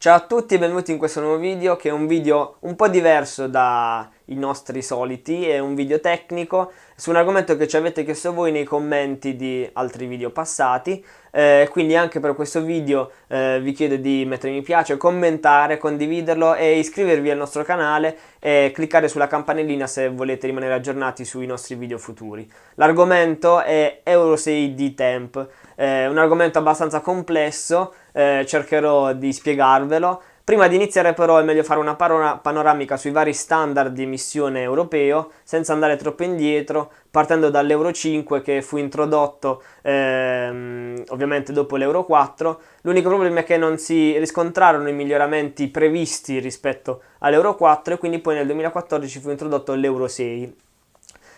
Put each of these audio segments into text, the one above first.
Ciao a tutti e benvenuti in questo nuovo video che è un video un po' diverso dai nostri soliti, è un video tecnico su un argomento che ci avete chiesto voi nei commenti di altri video passati, quindi anche per questo video vi chiedo di mettere mi piace, commentare, condividerlo e iscrivervi al nostro canale e cliccare sulla campanellina se volete rimanere aggiornati sui nostri video futuri. L'argomento è Euro 6 D-Temp, un argomento abbastanza complesso, cercherò di spiegarvelo. Prima di iniziare però è meglio fare una panoramica sui vari standard di emissione europeo senza andare troppo indietro, partendo dall'Euro 5 che fu introdotto ovviamente dopo l'Euro 4. L'unico problema è che non si riscontrarono i miglioramenti previsti rispetto all'Euro 4 e quindi poi nel 2014 fu introdotto l'Euro 6.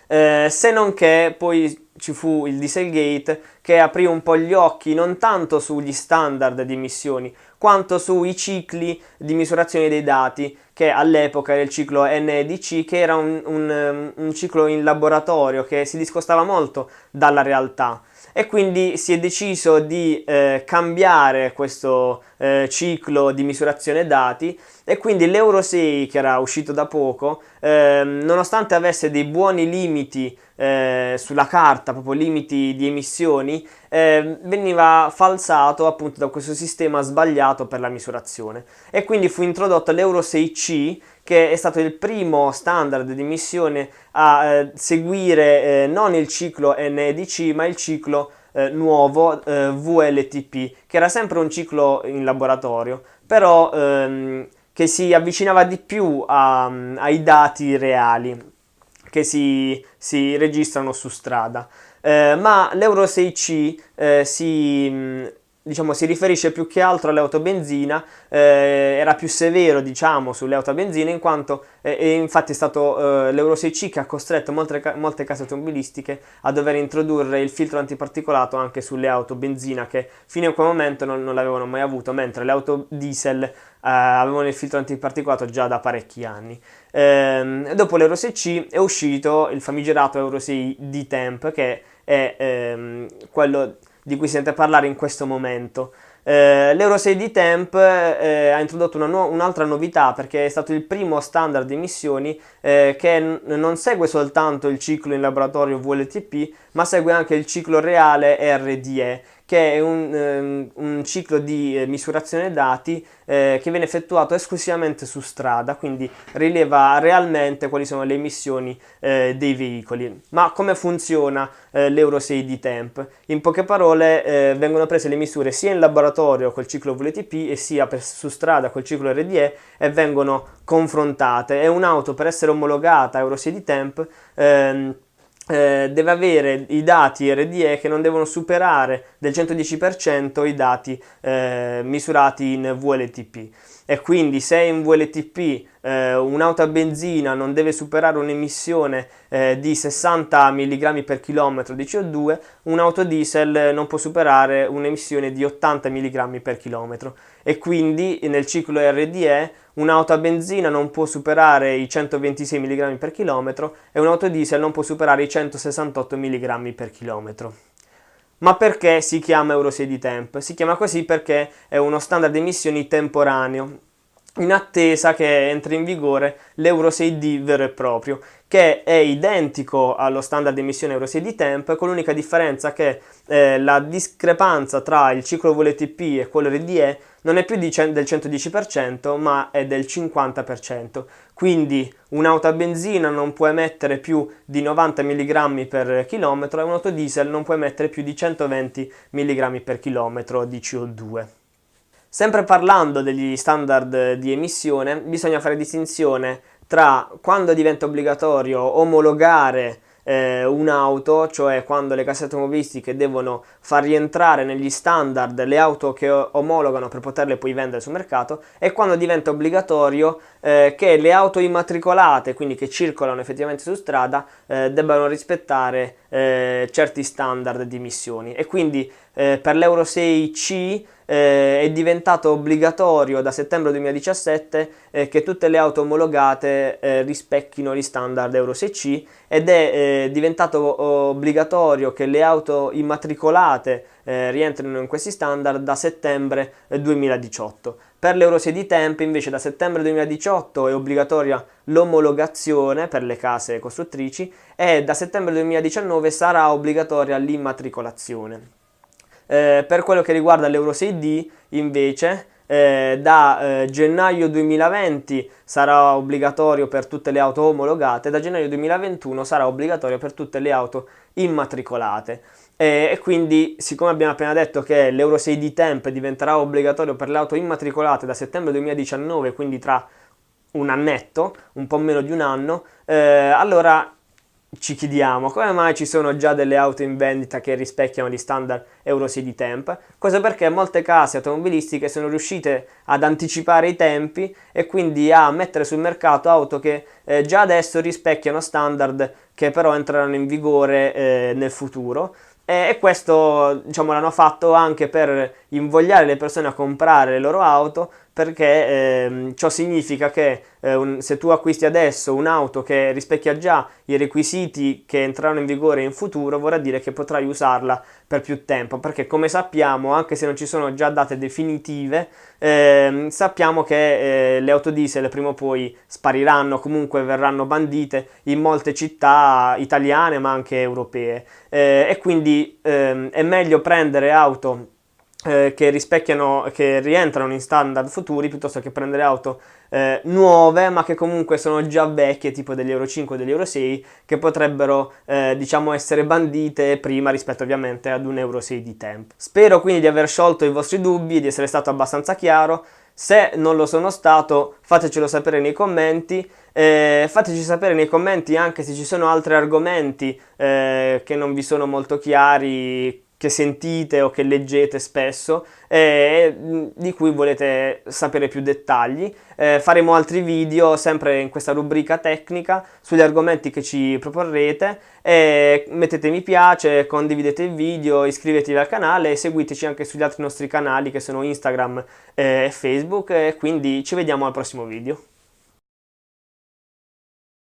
Se non che poi ci fu il Dieselgate che aprì un po' gli occhi non tanto sugli standard di emissioni quanto sui cicli di misurazione dei dati, che all'epoca era il ciclo NEDC, che era un ciclo in laboratorio che si discostava molto dalla realtà. E quindi si è deciso di cambiare questo ciclo di misurazione dati e quindi l'Euro 6 che era uscito da poco, nonostante avesse dei buoni limiti sulla carta, proprio limiti di emissioni, veniva falsato appunto da questo sistema sbagliato per la misurazione e quindi fu introdotto l'Euro 6C che è stato il primo standard di emissione a seguire non il ciclo NEDC ma il ciclo nuovo VLTP, che era sempre un ciclo in laboratorio, però che si avvicinava di più ai dati reali che si registrano su strada. Ma l'Euro 6C diciamo, si riferisce più che altro alle auto a benzina, era più severo diciamo sulle auto a benzina in quanto e infatti è stato l'Euro 6C che ha costretto molte case automobilistiche a dover introdurre il filtro antiparticolato anche sulle auto benzina che fino a quel momento non l'avevano mai avuto, mentre le auto diesel avevano il filtro antiparticolato già da parecchi anni. Dopo l'Euro 6C è uscito il famigerato Euro 6 D-Temp che è quello di cui si sente parlare in questo momento. L'Euro 6 D-Temp ha introdotto un'altra novità perché è stato il primo standard di emissioni che non segue soltanto il ciclo in laboratorio VLTP ma segue anche il ciclo reale RDE, che è un ciclo di misurazione dati che viene effettuato esclusivamente su strada, quindi rileva realmente quali sono le emissioni dei veicoli. Ma come funziona l'Euro 6 D-Temp? In poche parole vengono prese le misure sia in laboratorio col ciclo VLTP e sia su strada col ciclo RDE e vengono confrontate. E un'auto per essere omologata Euro 6 D-Temp deve avere i dati RDE che non devono superare del 110% i dati misurati in VLTP. E quindi se in VLTP un'auto a benzina non deve superare un'emissione di 60 mg per chilometro di CO2, un'auto diesel non può superare un'emissione di 80 mg per chilometro. E quindi nel ciclo RDE un'auto a benzina non può superare i 126 mg per chilometro e un'auto diesel non può superare i 168 mg per chilometro. Ma perché si chiama Euro 6 D-Temp? Si chiama così perché è uno standard di emissioni temporaneo, in attesa che entri in vigore l'Euro 6D vero e proprio, che è identico allo standard di emissione Euro 6 D-Temp, con l'unica differenza che la discrepanza tra il ciclo VLTP e quello RDE non è più del 110% ma è del 50%. Quindi un'auto a benzina non può emettere più di 90 mg per chilometro e un'auto diesel non può emettere più di 120 mg per chilometro di CO2. Sempre parlando degli standard di emissione, bisogna fare distinzione tra quando diventa obbligatorio omologare un'auto, cioè quando le case automobilistiche devono far rientrare negli standard le auto che omologano per poterle poi vendere sul mercato, e quando diventa obbligatorio che le auto immatricolate, quindi che circolano effettivamente su strada, debbano rispettare certi standard di emissioni. E quindi per l'Euro 6C è diventato obbligatorio da settembre 2017 che tutte le auto omologate rispecchino gli standard Euro 6C, ed è diventato obbligatorio che le auto immatricolate rientrino in questi standard da settembre 2018. Per l'Euro 6 di Temp invece da settembre 2018 è obbligatoria l'omologazione per le case costruttrici e da settembre 2019 sarà obbligatoria l'immatricolazione. Per quello che riguarda l'Euro 6D invece da gennaio 2020 sarà obbligatorio per tutte le auto omologate, da gennaio 2021 sarà obbligatorio per tutte le auto immatricolate. E quindi, siccome abbiamo appena detto che l'Euro 6 di Temp diventerà obbligatorio per le auto immatricolate da settembre 2019, quindi tra un annetto, un po' meno di un anno, allora ci chiediamo come mai ci sono già delle auto in vendita che rispecchiano gli standard Euro 6 di Temp. Questo perché molte case automobilistiche sono riuscite ad anticipare i tempi e quindi a mettere sul mercato auto che già adesso rispecchiano standard che però entreranno in vigore nel futuro. E questo, diciamo, l'hanno fatto anche per invogliare le persone a comprare le loro auto, perché ciò significa che se tu acquisti adesso un'auto che rispecchia già i requisiti che entreranno in vigore in futuro, vorrà dire che potrai usarla per più tempo, perché come sappiamo, anche se non ci sono già date definitive, sappiamo che le auto diesel prima o poi spariranno, comunque verranno bandite in molte città italiane ma anche europee, e quindi è meglio prendere auto che rispecchiano, che rientrano in standard futuri, piuttosto che prendere auto nuove ma che comunque sono già vecchie, tipo degli Euro 5 e degli Euro 6, che potrebbero diciamo essere bandite prima rispetto ovviamente ad un Euro 6 di Temp. Spero quindi di aver sciolto i vostri dubbi, di essere stato abbastanza chiaro. Se non lo sono stato, fatecelo sapere nei commenti. Fateci sapere nei commenti anche se ci sono altri argomenti che non vi sono molto chiari, che sentite o che leggete spesso, di cui volete sapere più dettagli. Faremo altri video sempre in questa rubrica tecnica sugli argomenti che ci proporrete. Mettete mi piace, condividete il video, iscrivetevi al canale e seguiteci anche sugli altri nostri canali che sono Instagram e Facebook, e quindi ci vediamo al prossimo video.